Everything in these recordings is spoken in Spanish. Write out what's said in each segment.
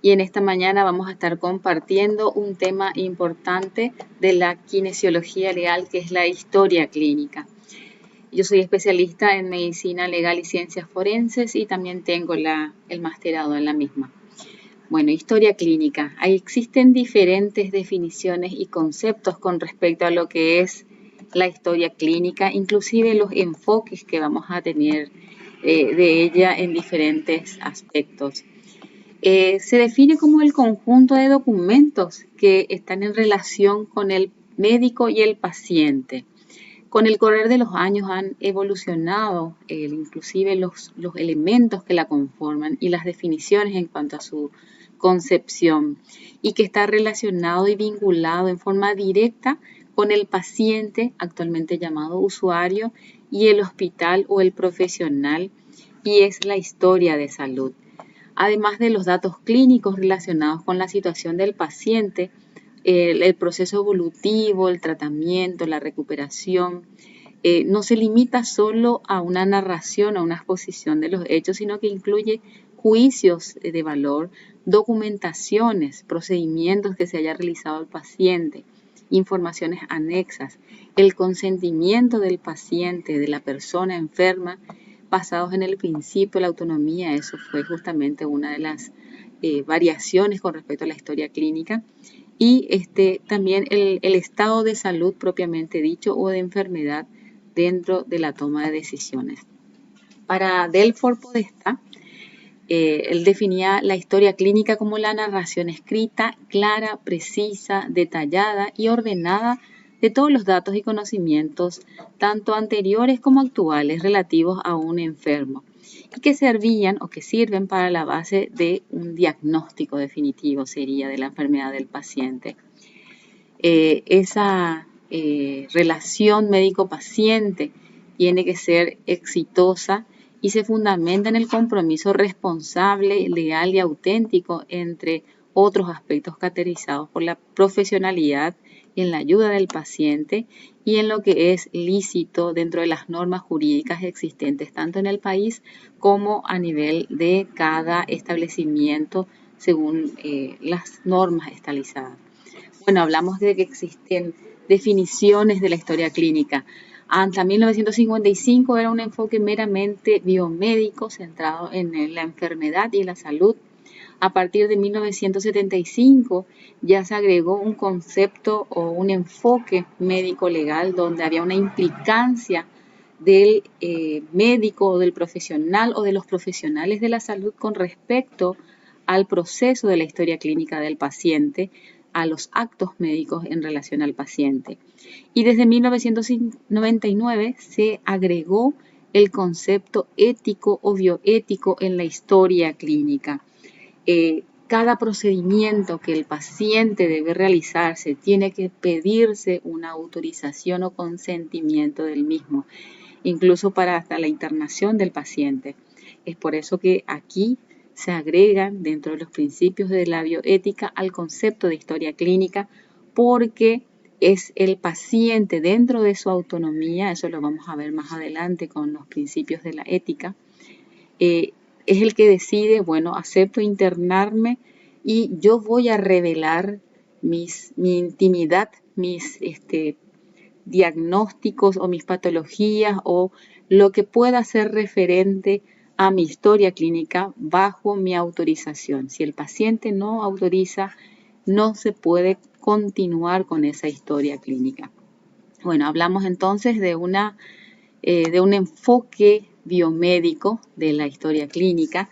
y en esta mañana vamos a estar compartiendo un tema importante de la kinesiología legal, que es la historia clínica. Yo soy especialista en medicina legal y ciencias forenses y también tengo el masterado en la misma. Bueno, historia clínica. Ahí existen diferentes definiciones y conceptos con respecto a lo que es la historia clínica, inclusive los enfoques que vamos a tener de ella en diferentes aspectos. Se define como el conjunto de documentos que están en relación con el médico y el paciente. Con el correr de los años han evolucionado inclusive los elementos que la conforman y las definiciones en cuanto a su concepción, y que está relacionado y vinculado en forma directa con el paciente, actualmente llamado usuario, y el hospital o el profesional, y es la historia de salud. Además de los datos clínicos relacionados con la situación del paciente, el proceso evolutivo, el tratamiento, la recuperación, no se limita solo a una narración, a una exposición de los hechos, sino que incluye juicios de valor, documentaciones, procedimientos que se haya realizado al paciente, informaciones anexas, el consentimiento del paciente, de la persona enferma, basados en el principio de la autonomía. Eso fue justamente una de las variaciones con respecto a la historia clínica. Y también el estado de salud propiamente dicho o de enfermedad dentro de la toma de decisiones. Para Delford Podestá, él definía la historia clínica como la narración escrita, clara, precisa, detallada y ordenada de todos los datos y conocimientos, tanto anteriores como actuales, relativos a un enfermo, y que servían o que sirven para la base de un diagnóstico definitivo, sería, de la enfermedad del paciente. Esa relación médico-paciente tiene que ser exitosa y se fundamenta en el compromiso responsable, legal y auténtico, entre otros aspectos caracterizados por la profesionalidad en la ayuda del paciente y en lo que es lícito dentro de las normas jurídicas existentes, tanto en el país como a nivel de cada establecimiento según las normas establecidas. Bueno, hablamos de que existen definiciones de la historia clínica. Hasta 1955 era un enfoque meramente biomédico centrado en la enfermedad y la salud. A partir de 1975 ya se agregó un concepto o un enfoque médico-legal donde había una implicancia del médico o del profesional o de los profesionales de la salud con respecto al proceso de la historia clínica del paciente, a los actos médicos en relación al paciente. Y desde 1999 se agregó el concepto ético o bioético en la historia clínica. Cada procedimiento que el paciente debe realizarse tiene que pedirse una autorización o consentimiento del mismo, incluso para hasta la internación del paciente. Es por eso que aquí se agregan dentro de los principios de la bioética al concepto de historia clínica, porque es el paciente dentro de su autonomía, eso lo vamos a ver más adelante con los principios de la ética, es el que decide, bueno, acepto internarme y yo voy a revelar mi intimidad, mis diagnósticos o mis patologías o lo que pueda ser referente a mi historia clínica bajo mi autorización. Si el paciente no autoriza, no se puede continuar con esa historia clínica. Bueno, hablamos entonces de un enfoque biomédico de la historia clínica,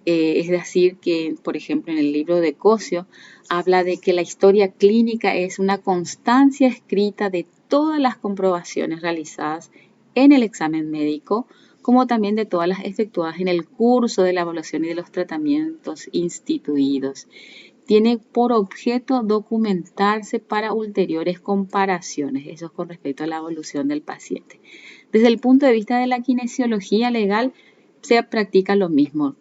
es decir, que por ejemplo en el libro de Cosio habla de que la historia clínica es una constancia escrita de todas las comprobaciones realizadas en el examen médico, como también de todas las efectuadas en el curso de la evaluación y de los tratamientos instituidos. Tiene por objeto documentarse para ulteriores comparaciones, eso es con respecto a la evolución del paciente. Desde el punto de vista de la kinesiología legal, se practica lo mismo.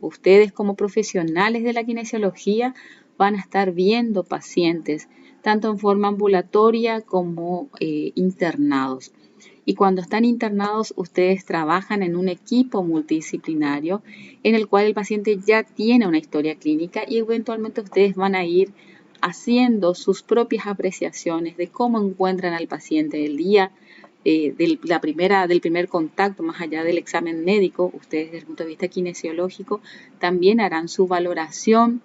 Ustedes como profesionales de la kinesiología van a estar viendo pacientes, tanto en forma ambulatoria como internados. Y cuando están internados, ustedes trabajan en un equipo multidisciplinario en el cual el paciente ya tiene una historia clínica y eventualmente ustedes van a ir haciendo sus propias apreciaciones de cómo encuentran al paciente el día del primer contacto, más allá del examen médico. Ustedes desde el punto de vista kinesiológico también harán su valoración,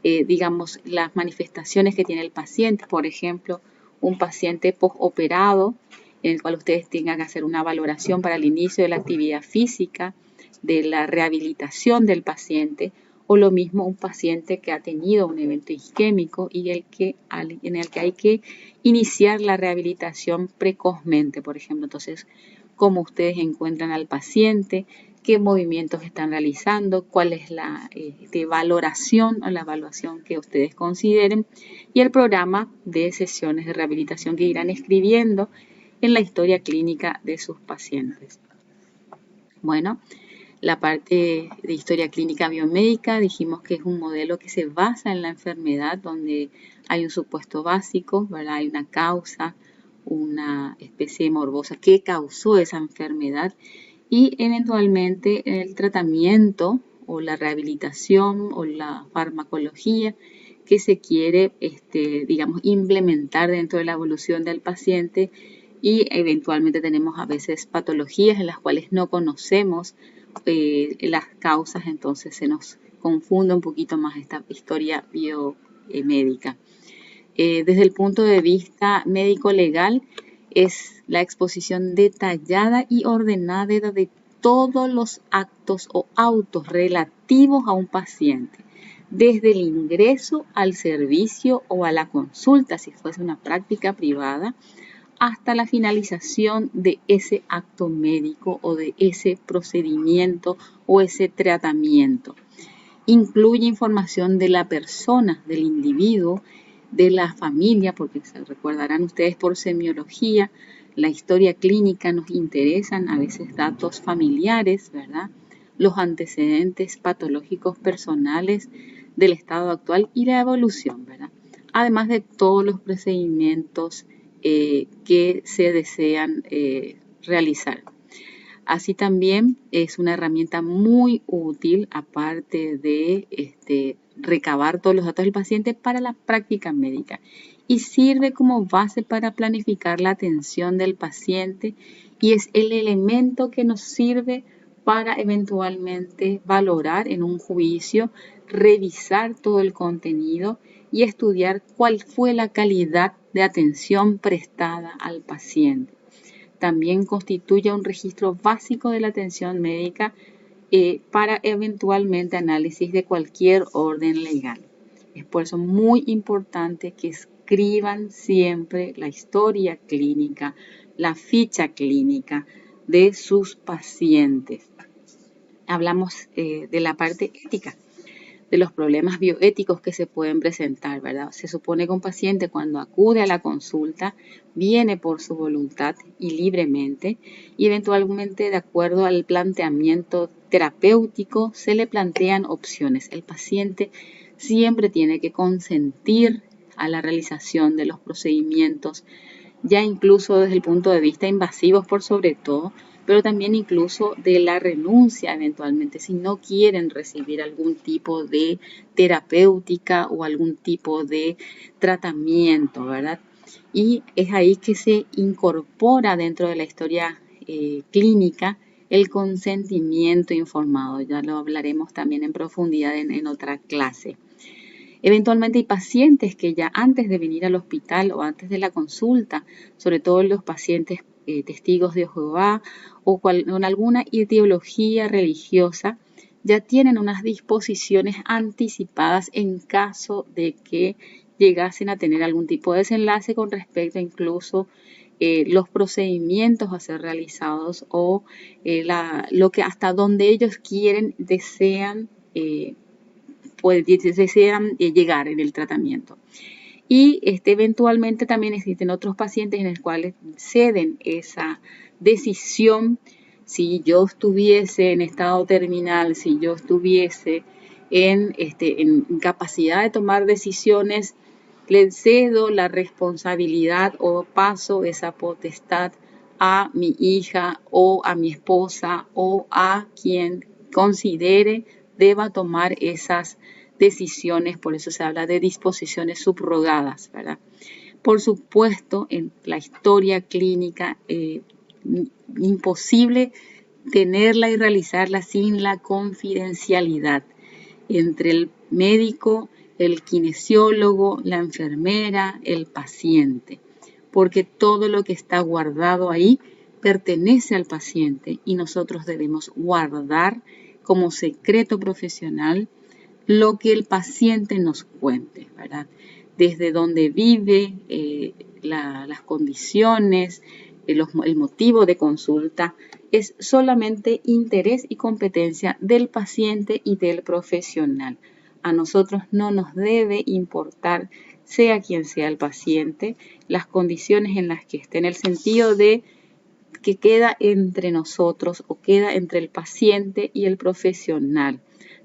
digamos, las manifestaciones que tiene el paciente. Por ejemplo, un paciente postoperado en el cual ustedes tengan que hacer una valoración para el inicio de la actividad física, de la rehabilitación del paciente, o lo mismo un paciente que ha tenido un evento isquémico y en el que hay que iniciar la rehabilitación precozmente, por ejemplo. Entonces, cómo ustedes encuentran al paciente, qué movimientos están realizando, cuál es la valoración o la evaluación que ustedes consideren y el programa de sesiones de rehabilitación que irán escribiendo en la historia clínica de sus pacientes. Bueno, la parte de historia clínica biomédica dijimos que es un modelo que se basa en la enfermedad, donde hay un supuesto básico, ¿verdad? Hay una causa, una especie morbosa que causó esa enfermedad y eventualmente el tratamiento o la rehabilitación o la farmacología que se quiere, digamos, implementar dentro de la evolución del paciente. Y eventualmente tenemos a veces patologías en las cuales no conocemos las causas, entonces se nos confunde un poquito más esta historia biomédica. Desde el punto de vista médico-legal, es la exposición detallada y ordenada de todos los actos o autos relativos a un paciente, desde el ingreso al servicio o a la consulta, si fuese una práctica privada, hasta la finalización de ese acto médico o de ese procedimiento o ese tratamiento. Incluye información de la persona, del individuo, de la familia, porque se recordarán ustedes por semiología, la historia clínica nos interesan a veces datos familiares, ¿verdad? Los antecedentes patológicos personales del estado actual y la evolución, ¿verdad? Además de todos los procedimientos que se desean realizar. Así también es una herramienta muy útil, aparte de recabar todos los datos del paciente para la práctica médica y sirve como base para planificar la atención del paciente y es el elemento que nos sirve para eventualmente valorar en un juicio, revisar todo el contenido y estudiar cuál fue la calidad de atención prestada al paciente. También constituye un registro básico de la atención médica para eventualmente análisis de cualquier orden legal. Es por eso muy importante que escriban siempre la historia clínica, la ficha clínica de sus pacientes. Hablamos de la parte ética, de los problemas bioéticos que se pueden presentar, ¿verdad? Se supone que un paciente cuando acude a la consulta viene por su voluntad y libremente y eventualmente de acuerdo al planteamiento terapéutico se le plantean opciones. El paciente siempre tiene que consentir a la realización de los procedimientos, ya incluso desde el punto de vista invasivos por sobre todo, pero también incluso de la renuncia eventualmente, si no quieren recibir algún tipo de terapéutica o algún tipo de tratamiento, ¿verdad? Y es ahí que se incorpora dentro de la historia clínica el consentimiento informado. Ya lo hablaremos también en profundidad en otra clase. Eventualmente hay pacientes que ya antes de venir al hospital o antes de la consulta, sobre todo los pacientes testigos de Jehová o con alguna ideología religiosa, ya tienen unas disposiciones anticipadas en caso de que llegasen a tener algún tipo de desenlace con respecto a incluso los procedimientos a ser realizados o lo que hasta donde ellos quieren, desean llegar en el tratamiento. Y eventualmente también existen otros pacientes en los cuales ceden esa decisión. Si yo estuviese en estado terminal, si yo estuviese en capacidad de tomar decisiones, le cedo la responsabilidad o paso esa potestad a mi hija o a mi esposa o a quien considere deba tomar esas decisiones. Por eso se habla de disposiciones subrogadas, ¿verdad? Por supuesto, en la historia clínica, imposible tenerla y realizarla sin la confidencialidad entre el médico, el kinesiólogo, la enfermera, el paciente, porque todo lo que está guardado ahí pertenece al paciente y nosotros debemos guardar como secreto profesional lo que el paciente nos cuente, ¿verdad? Desde dónde vive, las condiciones, el motivo de consulta, es solamente interés y competencia del paciente y del profesional. A nosotros no nos debe importar, sea quien sea el paciente, las condiciones en las que esté, en el sentido de que queda entre nosotros o queda entre el paciente y el profesional.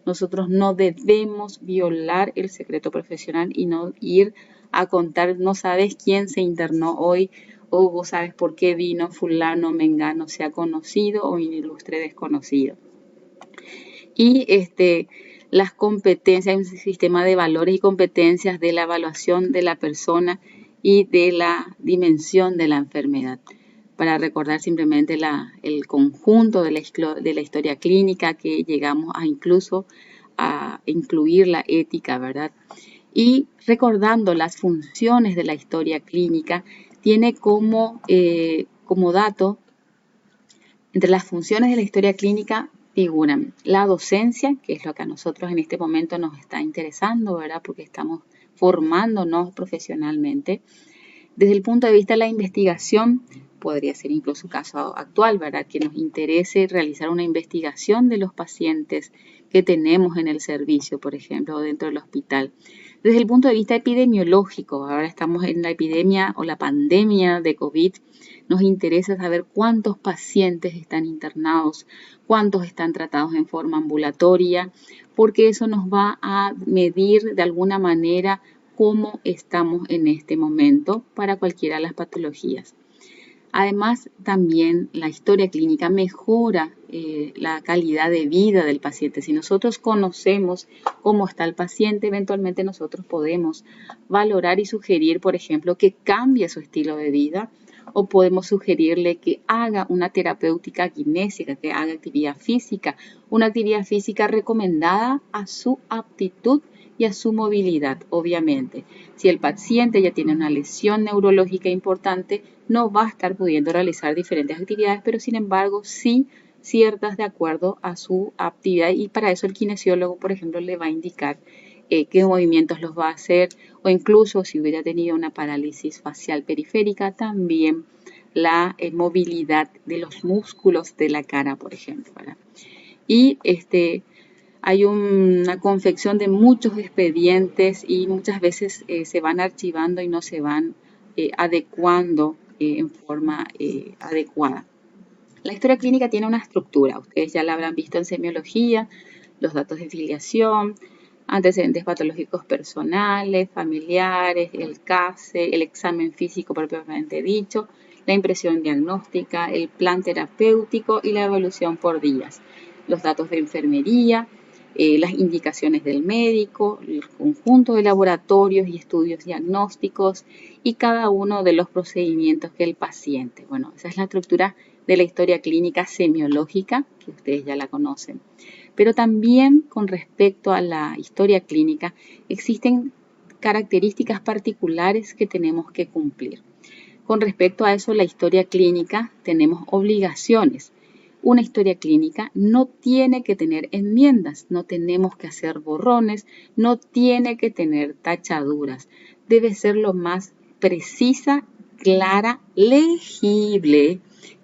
Nosotros no debemos violar el secreto profesional y no ir a contar, no sabes quién se internó hoy o vos sabes por qué vino fulano, mengano, sea conocido o ilustre desconocido. Y las competencias, hay un sistema de valores y competencias de la evaluación de la persona y de la dimensión de la enfermedad. Para recordar simplemente el conjunto de la historia clínica, que llegamos a incluso a incluir la ética, ¿verdad? Y recordando las funciones de la historia clínica, tiene como dato, entre las funciones de la historia clínica figuran la docencia, que es lo que a nosotros en este momento nos está interesando, ¿verdad? Porque estamos formándonos profesionalmente. Desde el punto de vista de la investigación, podría ser incluso un caso actual, ¿verdad? Que nos interese realizar una investigación de los pacientes que tenemos en el servicio, por ejemplo, dentro del hospital. Desde el punto de vista epidemiológico, ahora estamos en la epidemia o la pandemia de COVID, nos interesa saber cuántos pacientes están internados, cuántos están tratados en forma ambulatoria, porque eso nos va a medir de alguna manera cómo estamos en este momento para cualquiera de las patologías. Además, también la historia clínica mejora la calidad de vida del paciente. Si nosotros conocemos cómo está el paciente, eventualmente nosotros podemos valorar y sugerir, por ejemplo, que cambie su estilo de vida, o podemos sugerirle que haga una terapéutica kinésica, que haga actividad física, una actividad física recomendada a su aptitud y a su movilidad, obviamente. Si el paciente ya tiene una lesión neurológica importante, no va a estar pudiendo realizar diferentes actividades, pero sin embargo sí ciertas de acuerdo a su actividad, y para eso el kinesiólogo, por ejemplo, le va a indicar qué movimientos los va a hacer, o incluso si hubiera tenido una parálisis facial periférica, también la movilidad de los músculos de la cara, por ejemplo, ¿verdad? Y hay una confección de muchos expedientes y muchas veces se van archivando y no se van adecuando en forma adecuada. La historia clínica tiene una estructura, ustedes ya la habrán visto en semiología, los datos de filiación, antecedentes patológicos personales, familiares, el CASE, el examen físico propiamente dicho, la impresión diagnóstica, el plan terapéutico y la evaluación por días, los datos de enfermería, las indicaciones del médico, el conjunto de laboratorios y estudios diagnósticos y cada uno de los procedimientos que el paciente. Bueno, esa es la estructura de la historia clínica semiológica, que ustedes ya la conocen. Pero también con respecto a la historia clínica existen características particulares que tenemos que cumplir. Con respecto a eso, la historia clínica tenemos obligaciones. Una historia clínica no tiene que tener enmiendas, no tenemos que hacer borrones, no tiene que tener tachaduras. Debe ser lo más precisa, clara, legible,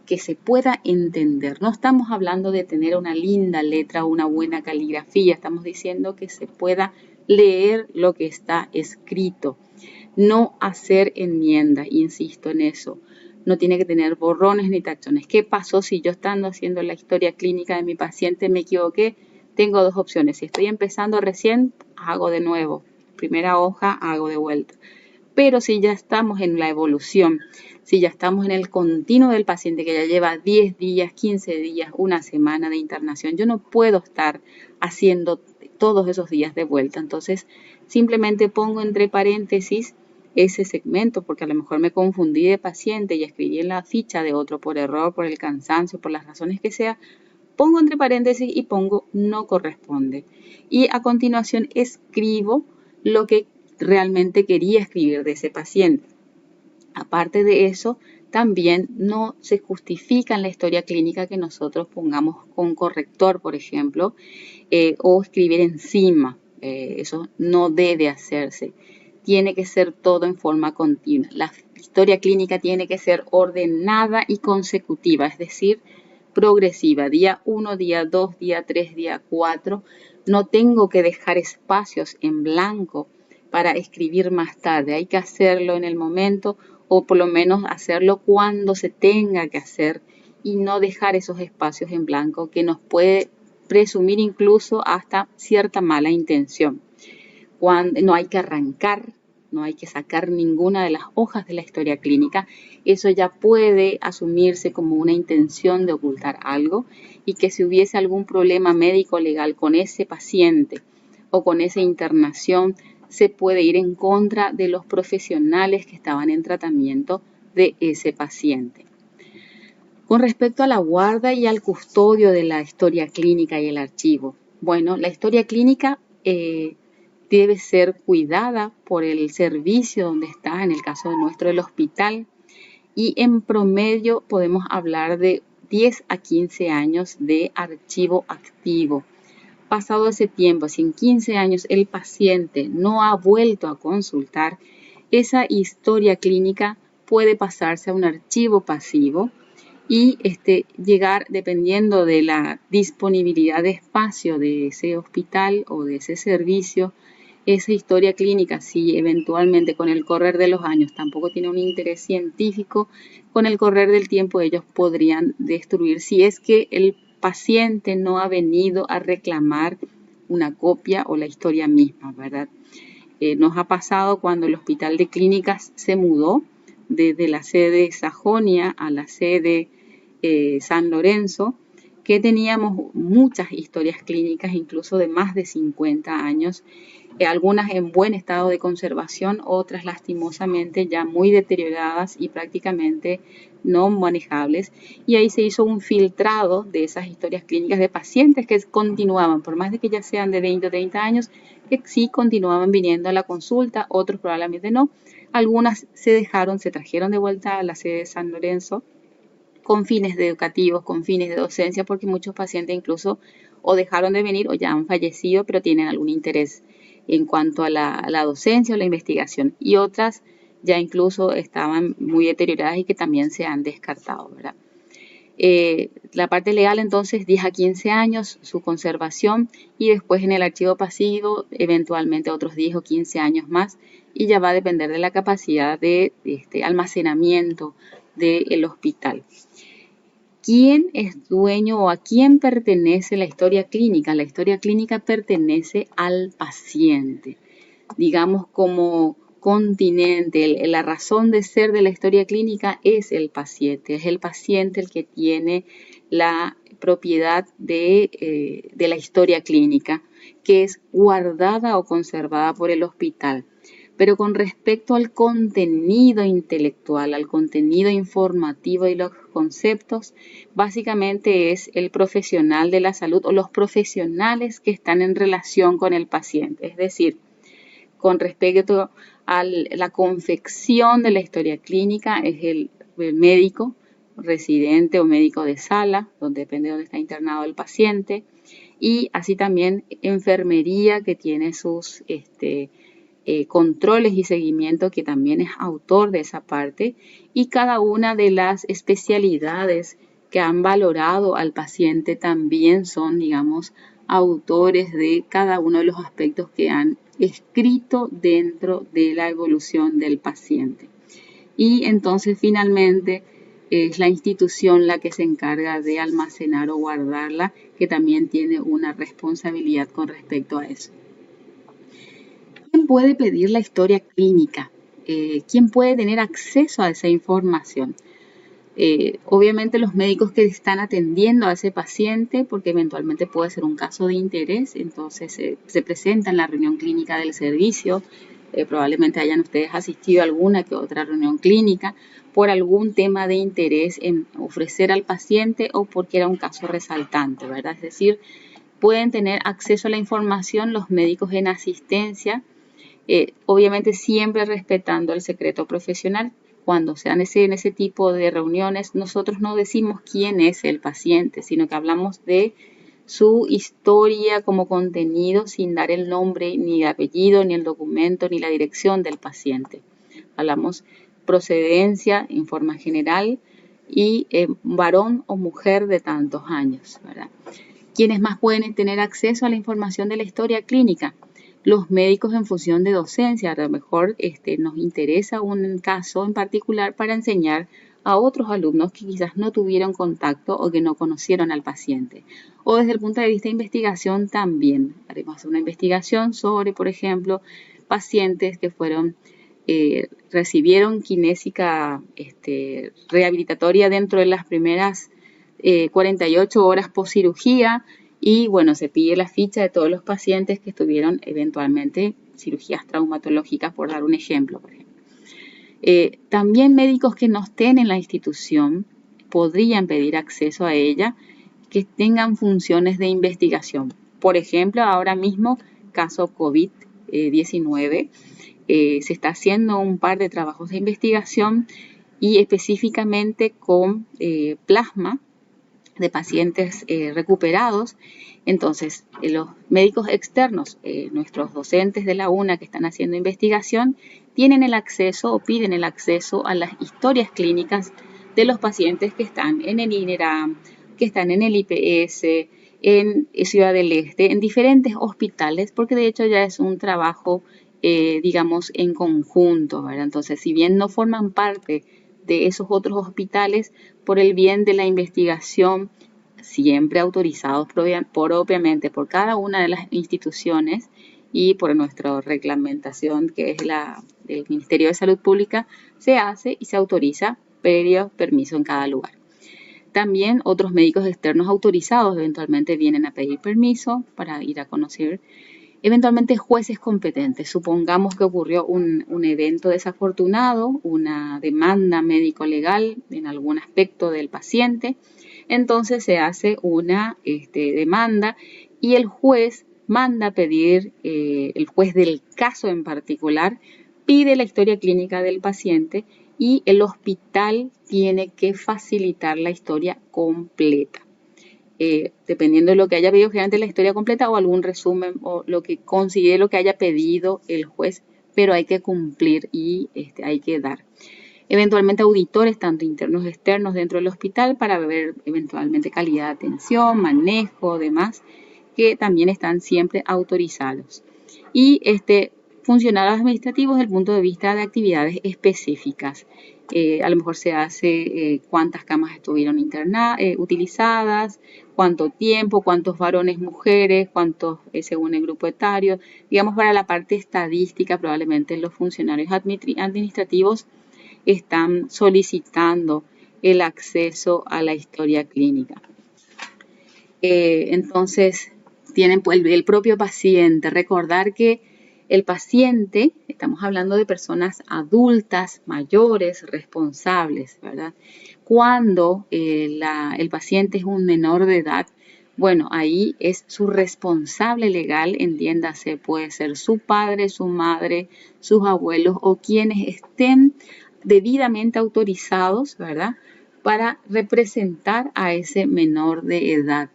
que se pueda entender. No estamos hablando de tener una linda letra o una buena caligrafía, estamos diciendo que se pueda leer lo que está escrito. No hacer enmiendas, insisto en eso. No tiene que tener borrones ni tachones. ¿Qué pasó si yo estando haciendo la historia clínica de mi paciente me equivoqué? Tengo dos opciones. Si estoy empezando recién, hago de nuevo. Primera hoja, hago de vuelta. Pero si ya estamos en la evolución, si ya estamos en el continuo del paciente que ya lleva 10 días, 15 días, una semana de internación, yo no puedo estar haciendo todos esos días de vuelta. Entonces, simplemente pongo entre paréntesis ese segmento, porque a lo mejor me confundí de paciente y escribí en la ficha de otro por error, por el cansancio, por las razones que sea, pongo entre paréntesis y pongo no corresponde. Y a continuación escribo lo que realmente quería escribir de ese paciente. Aparte de eso, también no se justifica en la historia clínica que nosotros pongamos con corrector, por ejemplo, o escribir encima. Eso no debe hacerse. Tiene que ser todo en forma continua. La historia clínica tiene que ser ordenada y consecutiva, es decir, progresiva. Día 1, día 2, día 3, día 4. No tengo que dejar espacios en blanco para escribir más tarde. Hay que hacerlo en el momento o por lo menos hacerlo cuando se tenga que hacer y no dejar esos espacios en blanco que nos puede presumir incluso hasta cierta mala intención. Cuando no hay que arrancar, no hay que sacar ninguna de las hojas de la historia clínica, eso ya puede asumirse como una intención de ocultar algo y que si hubiese algún problema médico legal con ese paciente o con esa internación, se puede ir en contra de los profesionales que estaban en tratamiento de ese paciente. Con respecto a la guarda y al custodio de la historia clínica y el archivo, bueno, la historia clínica debe ser cuidada por el servicio donde está, en el caso de nuestro, el hospital, y en promedio podemos hablar de 10 a 15 años de archivo activo. Pasado ese tiempo, si en 15 años el paciente no ha vuelto a consultar, esa historia clínica puede pasarse a un archivo pasivo y llegar, dependiendo de la disponibilidad de espacio de ese hospital o de ese servicio, esa historia clínica, si eventualmente con el correr de los años tampoco tiene un interés científico, con el correr del tiempo ellos podrían destruir si es que el paciente no ha venido a reclamar una copia o la historia misma, ¿verdad? Nos ha pasado cuando el Hospital de Clínicas se mudó desde la sede Sajonia a la sede San Lorenzo, que teníamos muchas historias clínicas, incluso de más de 50 años, algunas en buen estado de conservación, otras lastimosamente ya muy deterioradas y prácticamente no manejables. Y ahí se hizo un filtrado de esas historias clínicas de pacientes que continuaban, por más de que ya sean de 20 o 30 años, que sí continuaban viniendo a la consulta, otros probablemente no. Algunas se trajeron de vuelta a la sede de San Lorenzo con fines educativos, con fines de docencia, porque muchos pacientes incluso o dejaron de venir o ya han fallecido, pero tienen algún interés en cuanto a la docencia o la investigación. Y otras ya incluso estaban muy deterioradas y que también se han descartado, ¿verdad? La parte legal entonces 10 a 15 años su conservación y después en el archivo pasivo eventualmente otros 10 o 15 años más y ya va a depender de la capacidad de almacenamiento del hospital. ¿Quién es dueño o a quién pertenece la historia clínica? La historia clínica pertenece al paciente, digamos como continente. La razón de ser de la historia clínica es el paciente el que tiene la propiedad de la historia clínica, que es guardada o conservada por el hospital. Pero con respecto al contenido intelectual, al contenido informativo y los conceptos, básicamente es el profesional de la salud o los profesionales que están en relación con el paciente. Es decir, con respecto a la confección de la historia clínica, es el médico residente o médico de sala, donde depende de dónde está internado el paciente, y así también enfermería que tiene sus controles y seguimiento, que también es autor de esa parte, y cada una de las especialidades que han valorado al paciente también son, digamos, autores de cada uno de los aspectos que han escrito dentro de la evolución del paciente. Y entonces finalmente es la institución la que se encarga de almacenar o guardarla, que también tiene una responsabilidad con respecto a eso. ¿Quién puede pedir la historia clínica? ¿quién puede tener acceso a esa información? Obviamente los médicos que están atendiendo a ese paciente, porque eventualmente puede ser un caso de interés, entonces se presenta en la reunión clínica del servicio. Probablemente hayan ustedes asistido a alguna que otra reunión clínica por algún tema de interés en ofrecer al paciente o porque era un caso resaltante, ¿verdad? Es decir, pueden tener acceso a la información los médicos en asistencia, obviamente siempre respetando el secreto profesional. Cuando sean en ese tipo de reuniones, nosotros no decimos quién es el paciente, sino que hablamos de su historia como contenido sin dar el nombre, ni el apellido, ni el documento, ni la dirección del paciente. Hablamos procedencia en forma general y varón o mujer de tantos años, ¿verdad? ¿Quiénes más pueden tener acceso a la información de la historia clínica? Los médicos en función de docencia. A lo mejor nos interesa un caso en particular para enseñar a otros alumnos que quizás no tuvieron contacto o que no conocieron al paciente. O desde el punto de vista de investigación también. Haremos una investigación sobre, por ejemplo, pacientes que recibieron kinésica rehabilitatoria dentro de las primeras 48 horas post cirugía. Y bueno, se pide la ficha de todos los pacientes que tuvieron eventualmente cirugías traumatológicas, por dar un ejemplo. Por ejemplo. También médicos que no estén en la institución podrían pedir acceso a ella, que tengan funciones de investigación. Por ejemplo, ahora mismo, caso COVID-19, se está haciendo un par de trabajos de investigación y específicamente con plasma de pacientes recuperados. Entonces, los médicos externos, nuestros docentes de la UNA que están haciendo investigación, tienen el acceso o piden el acceso a las historias clínicas de los pacientes que están en el INERAM, que están en el IPS, en Ciudad del Este, en diferentes hospitales, porque de hecho ya es un trabajo, digamos, en conjunto, ¿verdad? Entonces, si bien no forman parte de esos otros hospitales, por el bien de la investigación, siempre autorizados propiamente por cada una de las instituciones y por nuestra reglamentación, que es la del Ministerio de Salud Pública, se hace y se autoriza previo permiso en cada lugar. También otros médicos externos autorizados eventualmente vienen a pedir permiso para ir a conocer. Eventualmente jueces competentes. Supongamos que ocurrió un evento desafortunado, una demanda médico-legal en algún aspecto del paciente. Entonces se hace una demanda y el juez manda a pedir, el juez del caso en particular, pide la historia clínica del paciente y el hospital tiene que facilitar la historia completa. Dependiendo de lo que haya pedido, generalmente la historia completa o algún resumen o lo que considere lo que haya pedido el juez, pero hay que cumplir y hay que dar. Eventualmente auditores, tanto internos y externos dentro del hospital, para ver eventualmente calidad de atención, manejo, demás, que también están siempre autorizados. Y funcionarios administrativos desde el punto de vista de actividades específicas. A lo mejor se hace cuántas camas estuvieron utilizadas, cuánto tiempo, cuántos varones, mujeres, cuántos según el grupo etario. Digamos, para la parte estadística, probablemente los funcionarios administrativos están solicitando el acceso a la historia clínica. Entonces, tienen el propio paciente. Recordar que el paciente, estamos hablando de personas adultas, mayores, responsables, ¿verdad? Cuando el paciente es un menor de edad, bueno, ahí es su responsable legal, entiéndase, puede ser su padre, su madre, sus abuelos o quienes estén debidamente autorizados, ¿verdad?, para representar a ese menor de edad.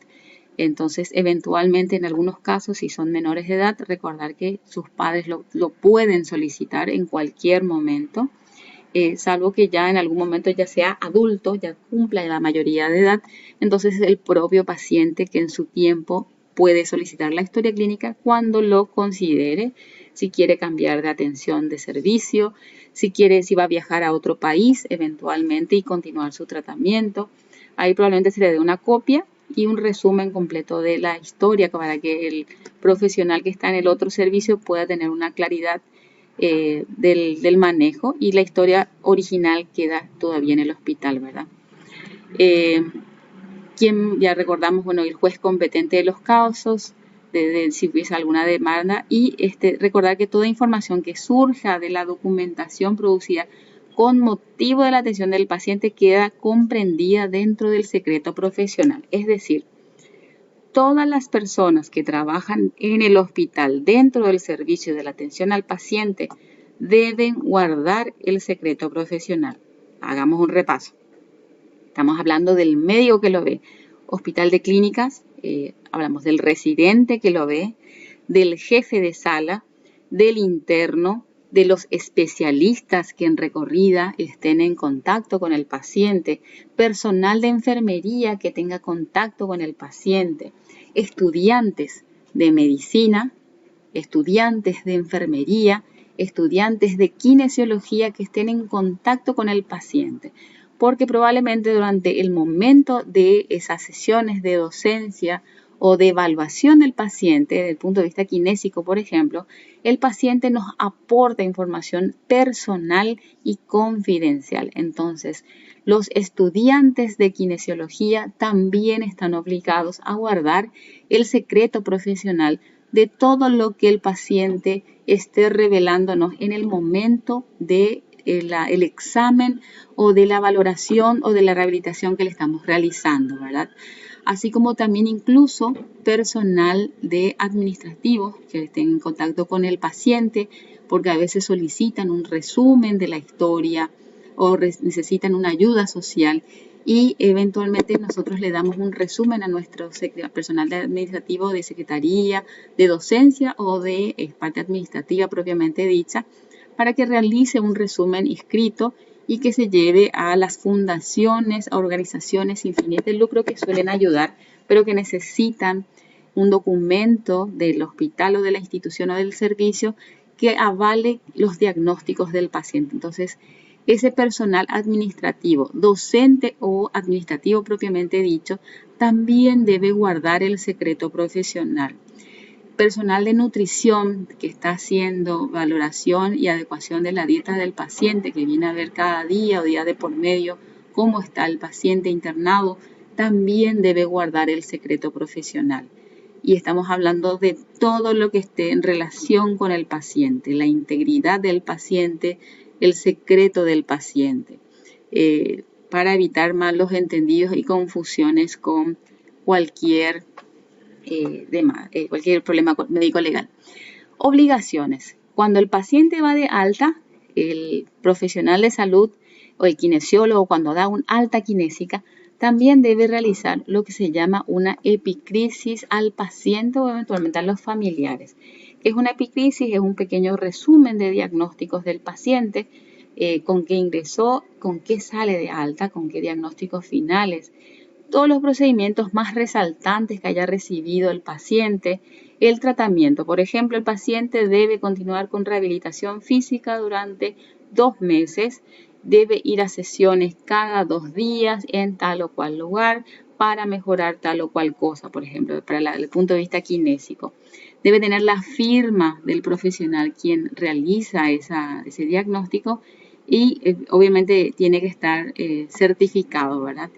Entonces, eventualmente, en algunos casos, si son menores de edad, recordar que sus padres lo pueden solicitar en cualquier momento, salvo que ya en algún momento ya sea adulto, ya cumpla la mayoría de edad, entonces es el propio paciente que en su tiempo puede solicitar la historia clínica cuando lo considere, si quiere cambiar de atención de servicio, si va a viajar a otro país eventualmente y continuar su tratamiento. Ahí probablemente se le dé una copia y un resumen completo de la historia para que el profesional que está en el otro servicio pueda tener una claridad del manejo, y la historia original queda todavía en el hospital, ¿verdad? Quien ya recordamos, bueno, el juez competente de los casos, de si hubiese alguna demanda, y recordar que toda información que surja de la documentación producida con motivo de la atención del paciente queda comprendida dentro del secreto profesional. Es decir, todas las personas que trabajan en el hospital dentro del servicio de la atención al paciente deben guardar el secreto profesional. Hagamos un repaso. Estamos hablando del médico que lo ve, hospital de clínicas, hablamos del residente que lo ve, del jefe de sala, del interno, de los especialistas que en recorrida estén en contacto con el paciente, personal de enfermería que tenga contacto con el paciente, estudiantes de medicina, estudiantes de enfermería, estudiantes de kinesiología que estén en contacto con el paciente, porque probablemente durante el momento de esas sesiones de docencia o de evaluación del paciente, desde el punto de vista kinésico, por ejemplo, el paciente nos aporta información personal y confidencial. Entonces, los estudiantes de kinesiología también están obligados a guardar el secreto profesional de todo lo que el paciente esté revelándonos en el momento de el examen o de la valoración o de la rehabilitación que le estamos realizando, ¿verdad? Así como también incluso personal de administrativos que estén en contacto con el paciente, porque a veces solicitan un resumen de la historia o necesitan una ayuda social, y eventualmente nosotros le damos un resumen a nuestro personal administrativo de secretaría, de docencia o de parte administrativa propiamente dicha, para que realice un resumen escrito y que se lleve a las fundaciones, a organizaciones sin fines de lucro que suelen ayudar, pero que necesitan un documento del hospital o de la institución o del servicio que avale los diagnósticos del paciente. Entonces, ese personal administrativo, docente o administrativo propiamente dicho, también debe guardar el secreto profesional. Personal de nutrición que está haciendo valoración y adecuación de la dieta del paciente, que viene a ver cada día o día de por medio cómo está el paciente internado, también debe guardar el secreto profesional. Y estamos hablando de todo lo que esté en relación con el paciente, la integridad del paciente, el secreto del paciente, para evitar malos entendidos y confusiones con cualquier problema médico legal. Obligaciones. Cuando el paciente va de alta, el profesional de salud o el kinesiólogo, cuando da un alta kinésica, también debe realizar lo que se llama una epicrisis al paciente o eventualmente a los familiares. ¿Qué es una epicrisis? Es un pequeño resumen de diagnósticos del paciente, con qué ingresó, con qué sale de alta, con qué diagnósticos finales, todos los procedimientos más resaltantes que haya recibido el paciente, el tratamiento. Por ejemplo, el paciente debe continuar con rehabilitación física durante 2 meses, debe ir a sesiones cada 2 días en tal o cual lugar para mejorar tal o cual cosa, por ejemplo, para el punto de vista kinésico. Debe tener la firma del profesional quien realiza ese diagnóstico y obviamente tiene que estar certificado, ¿verdad?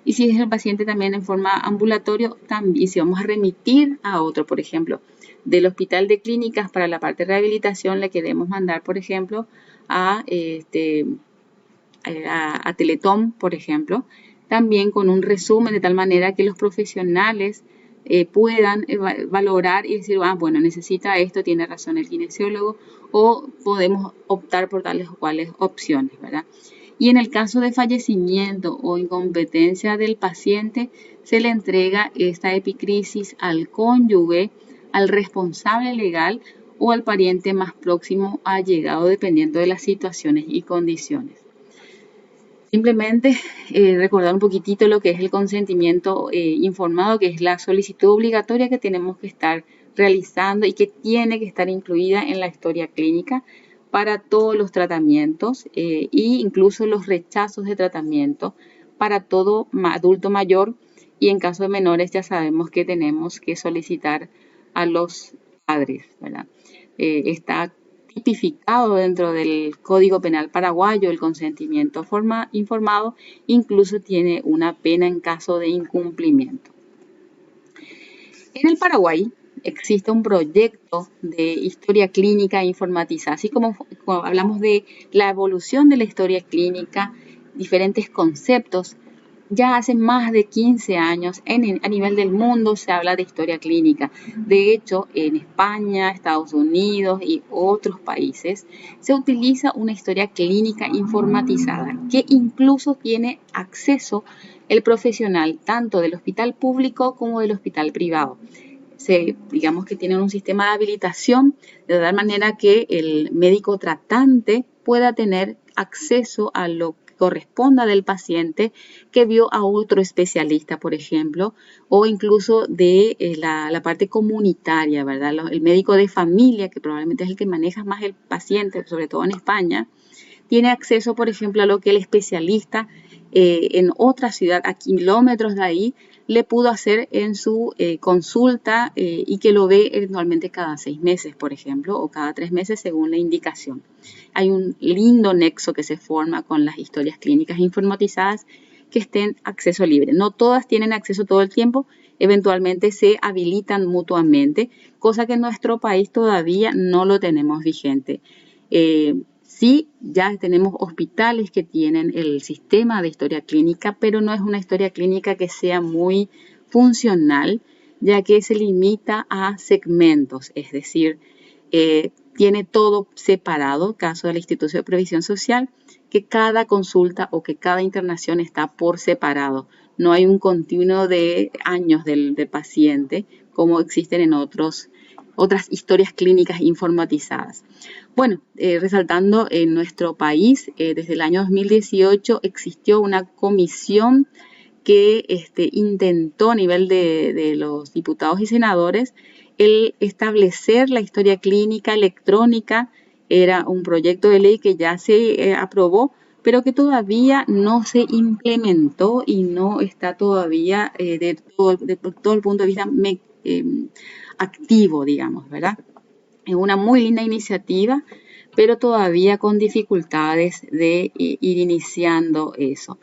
Y si es el paciente también en forma ambulatoria, también si vamos a remitir a otro, por ejemplo, del hospital de clínicas para la parte de rehabilitación, le queremos mandar, por ejemplo, a Teletón, por ejemplo, también con un resumen de tal manera que los profesionales puedan valorar y decir, bueno, necesita esto, tiene razón el kinesiólogo, o podemos optar por tales o cuales opciones, ¿verdad? Y en el caso de fallecimiento o incompetencia del paciente, se le entrega esta epicrisis al cónyuge, al responsable legal o al pariente más próximo allegado, dependiendo de las situaciones y condiciones. Simplemente recordar un poquitito lo que es el consentimiento informado, que es la solicitud obligatoria que tenemos que estar realizando y que tiene que estar incluida en la historia clínica para todos los tratamientos e incluso los rechazos de tratamiento para todo adulto mayor, y en caso de menores ya sabemos que tenemos que solicitar a los padres, ¿verdad? Está tipificado dentro del Código Penal paraguayo, el consentimiento informado, incluso tiene una pena en caso de incumplimiento. En el Paraguay existe un proyecto de historia clínica informatizada, así como hablamos de la evolución de la historia clínica, diferentes conceptos. Ya hace más de 15 años a nivel del mundo se habla de historia clínica. De hecho, en España, Estados Unidos y otros países se utiliza una historia clínica informatizada que incluso tiene acceso el profesional tanto del hospital público como del hospital privado. Digamos que tienen un sistema de habilitación de tal manera que el médico tratante pueda tener acceso a lo que corresponda del paciente que vio a otro especialista, por ejemplo, o incluso de la parte comunitaria, ¿verdad? El médico de familia, que probablemente es el que maneja más el paciente, sobre todo en España, tiene acceso, por ejemplo, a lo que el especialista en otra ciudad, a kilómetros de ahí, le pudo hacer en su consulta y que lo ve eventualmente cada 6 meses, por ejemplo, o cada 3 meses según la indicación. Hay un lindo nexo que se forma con las historias clínicas informatizadas que estén acceso libre. No todas tienen acceso todo el tiempo, eventualmente se habilitan mutuamente, cosa que en nuestro país todavía no lo tenemos vigente. Sí, ya tenemos hospitales que tienen el sistema de historia clínica, pero no es una historia clínica que sea muy funcional, ya que se limita a segmentos, es decir, tiene todo separado, caso de la institución de previsión social, que cada consulta o que cada internación está por separado. No hay un continuo de años del paciente como existen en otras historias clínicas informatizadas. Bueno, resaltando en nuestro país, desde el año 2018 existió una comisión que intentó a nivel de los diputados y senadores el establecer la historia clínica electrónica. Era un proyecto de ley que ya se aprobó, pero que todavía no se implementó y no está todavía de todo el punto de vista activo, digamos, ¿verdad? Es una muy linda iniciativa, pero todavía con dificultades de ir iniciando eso.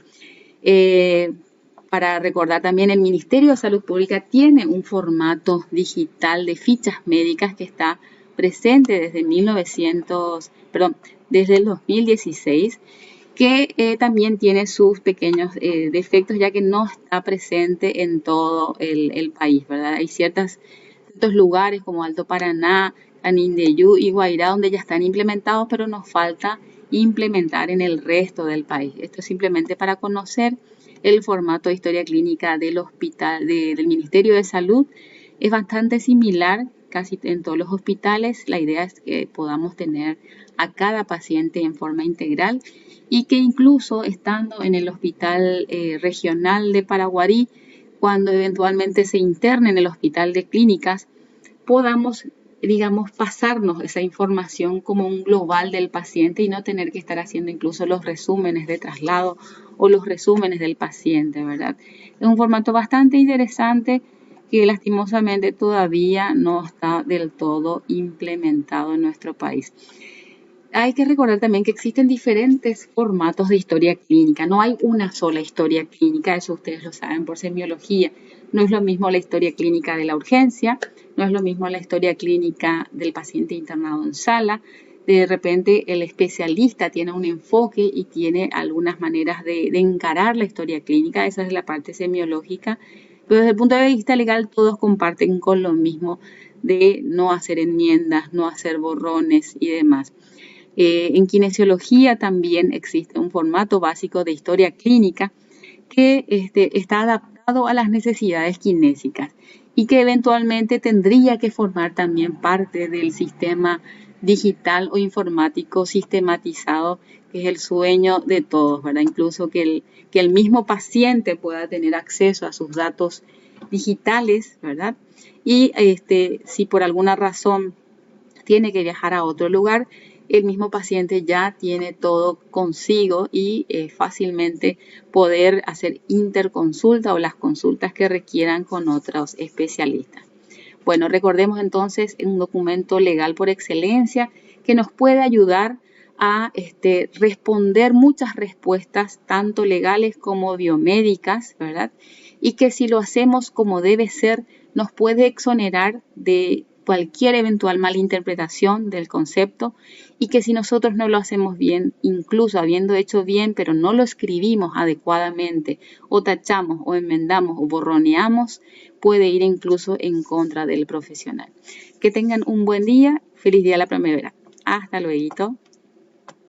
Para recordar también, el Ministerio de Salud Pública tiene un formato digital de fichas médicas que está presente desde desde el 2016, que también tiene sus pequeños defectos, ya que no está presente en todo el país, ¿verdad? Hay ciertos lugares como Alto Paraná, Canindeyú y Guairá donde ya están implementados, pero nos falta implementar en el resto del país. Esto es simplemente para conocer el formato de historia clínica del Ministerio de Salud. Es bastante similar casi en todos los hospitales. La idea es que podamos tener a cada paciente en forma integral y que incluso estando en el hospital regional de Paraguarí, cuando eventualmente se interne en el hospital de clínicas, podamos, digamos, pasarnos esa información como un global del paciente y no tener que estar haciendo incluso los resúmenes de traslado o los resúmenes del paciente, ¿verdad? Es un formato bastante interesante que lastimosamente todavía no está del todo implementado en nuestro país. Hay que recordar también que existen diferentes formatos de historia clínica. No hay una sola historia clínica, eso ustedes lo saben por semiología. No es lo mismo la historia clínica de la urgencia, no es lo mismo la historia clínica del paciente internado en sala. De repente el especialista tiene un enfoque y tiene algunas maneras de encarar la historia clínica. Esa es la parte semiológica. Pero desde el punto de vista legal todos comparten con lo mismo de no hacer enmiendas, no hacer borrones y demás. En kinesiología también existe un formato básico de historia clínica que está adaptado a las necesidades kinésicas y que eventualmente tendría que formar también parte del sistema digital o informático sistematizado, que es el sueño de todos, ¿verdad? Incluso que el mismo paciente pueda tener acceso a sus datos digitales, ¿verdad? Y si por alguna razón tiene que viajar a otro lugar, el mismo paciente ya tiene todo consigo y fácilmente poder hacer interconsulta o las consultas que requieran con otros especialistas. Bueno, recordemos entonces un documento legal por excelencia que nos puede ayudar a responder muchas respuestas, tanto legales como biomédicas, ¿verdad? Y que si lo hacemos como debe ser, nos puede exonerar de cualquier eventual malinterpretación del concepto, y que si nosotros no lo hacemos bien, incluso habiendo hecho bien, pero no lo escribimos adecuadamente, o tachamos, o enmendamos, o borroneamos, puede ir incluso en contra del profesional. Que tengan un buen día. Feliz día de la primavera. Hasta luego.